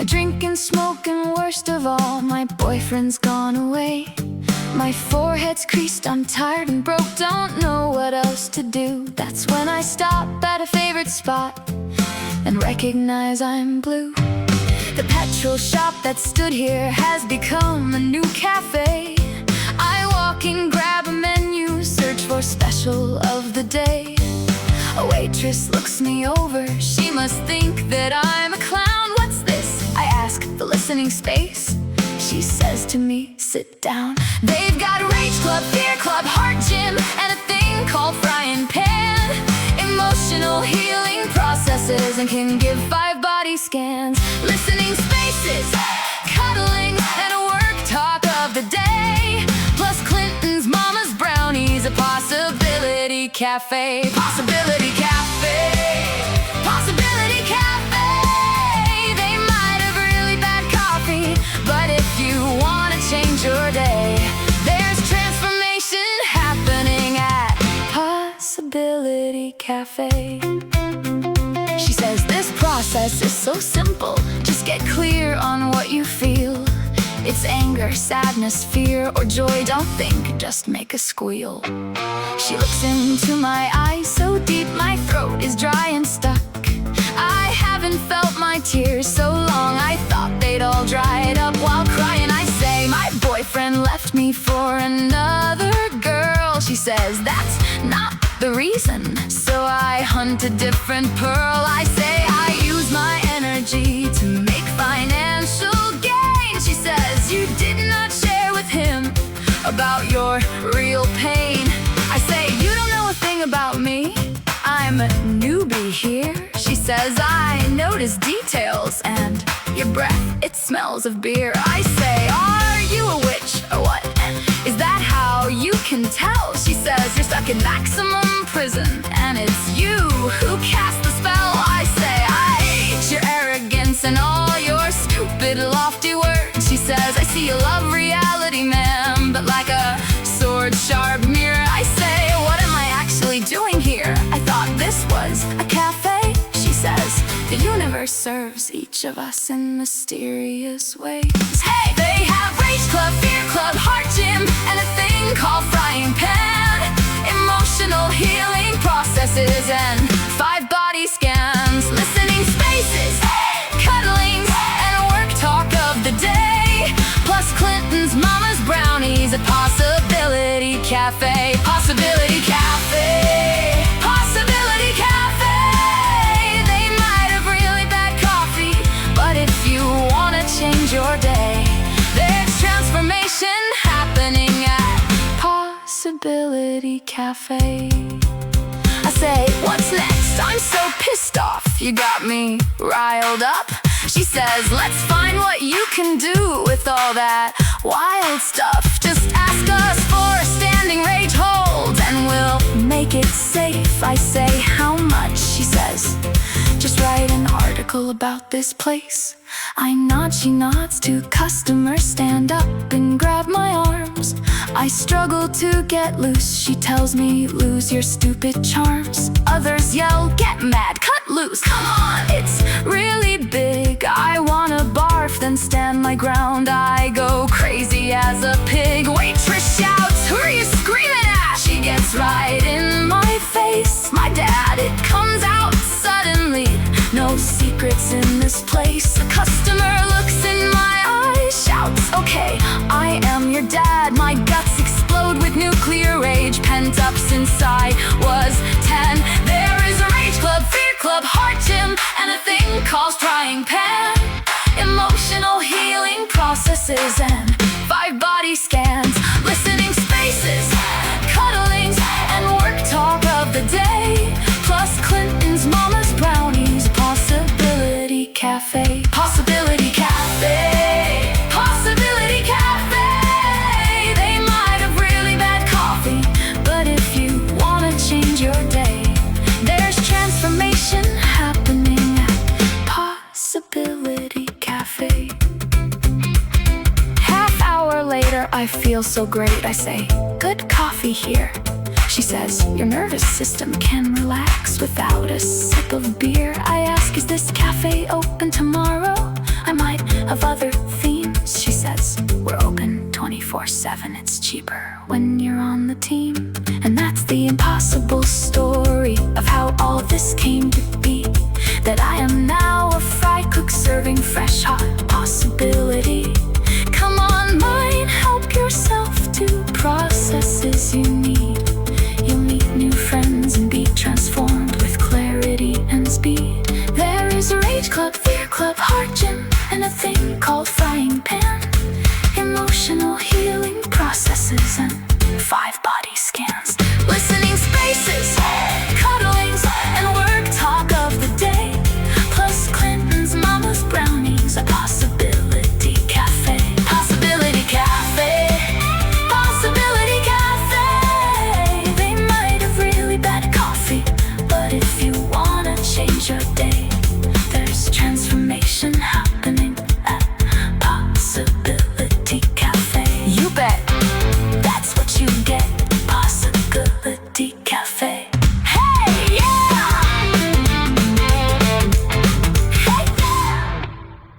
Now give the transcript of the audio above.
drinking, smoking, worst of all, my boyfriend's gone away. My forehead's creased, I'm tired and broke, don't know what else to do. That's when I stop at a favorite spot and recognize I'm blue. The petrol shop that stood here has become a new cafe. I walk in, grab a menu, search for special of the day. A waitress looks me over, she must think that I'm a clown. What's this? I ask the listening space. She says to me, sit down. They've got Rage Club, Fear Club, Heart Gym, and a thing called Frying Pan. Emotional healing processes and can give 5 body scans. Listening spaces, cuddling, and a work talk of the day. Plus Clinton's mama's brownies, a possibility cafe. Possibility cafe. Possibility cafe. They might have really bad coffee, but if you want to change your day, there's transformation happening at Possibility Cafe. She says this process is so simple, just get clear on what you feel. It's anger, sadness, fear, or joy, don't think, just make a squeal. She looks into my eyes so deep, my throat is dry and stuck. I haven't felt my tears so long, I thought they'd all dried up. While crying I say, my boyfriend left me for another girl. She says, that's not the reason, so I hunt a different pearl. I say, I use my energy to make financial gain. She says, you did not share with him about your real pain. I say, you don't know a thing about me, I'm a newbie here. She says, I notice details and your breath, it smells of beer. I say, are you a witch or what? Is that how you can tell? She says, you're stuck in maximum prison and it's you who cast the spell. I say, I hate your arrogance and all your stupid lofty words. She says, I see you love reality, man, but like a sword sharp mirror. I say, what am I actually doing here? I thought this was a cafe. She says, the universe serves each of us in mysterious ways. Hey, they have Rage Club, Fear Club, Heart Gym, and a thing called Frying Pan. Emotional healing processes and 5 body scans. Listening spaces, cuddling, and a work talk of the day. Plus Clinton's mama's brownies at Possibility Cafe. Possibility Cafe. Possibility Cafe. They might have really bad coffee, but if you want to change your day, there's transformation happening at Possibility Cafe. I say, what's next? I'm so pissed off, you got me riled up. She says, let's find what you can do with all that wild stuff. Just ask us for a standing rage hold and we'll make it safe. I say, how much? She says, just write an article about this place. I nod, she nods to customers, stand up and grab my arms. I struggle to get loose, she tells me, lose your stupid charms. Others yell, get mad, cut loose, come on, it's really big. I wanna barf, then stand my ground. I go crazy as a pig. Waitress shouts, who are you screaming at? She gets right in my face. My dad, it comes out suddenly, no secrets in this place. A customer looks in my eyes, shouts, okay, I am your dad. My guts explode with nuclear rage, pent up since I was 10. There is a Rage Club, Fear Club, Heart Gym, and a thing called Frying Pan. Emotional healing processes and 5 body scans. Listening spaces, cuddling, and work talk of the day. Plus Clinton's mama's brownies, Possibility Cafe. Possibility Cafe. Possibility Cafe. They might have really bad coffee, but if you want to change your day, there's transformation happening at Possibility Cafe. Half hour later, I feel so great. I say, good coffee here. She says, your nervous system can relax without a sip of beer. I ask, is this cafe open tomorrow? I might of other themes. She says, we're open 24/7. It's cheaper when you're on the team. And that's the impossible story of how all this came to be. That I am now a fry cook serving fresh hot possibility. Come on, mind, help yourself to processes you need. You'll meet new friends and be transformed with clarity and speed. There is a rage club, fear club, heart gym, and a thing called frying pan. Emotional healing processes and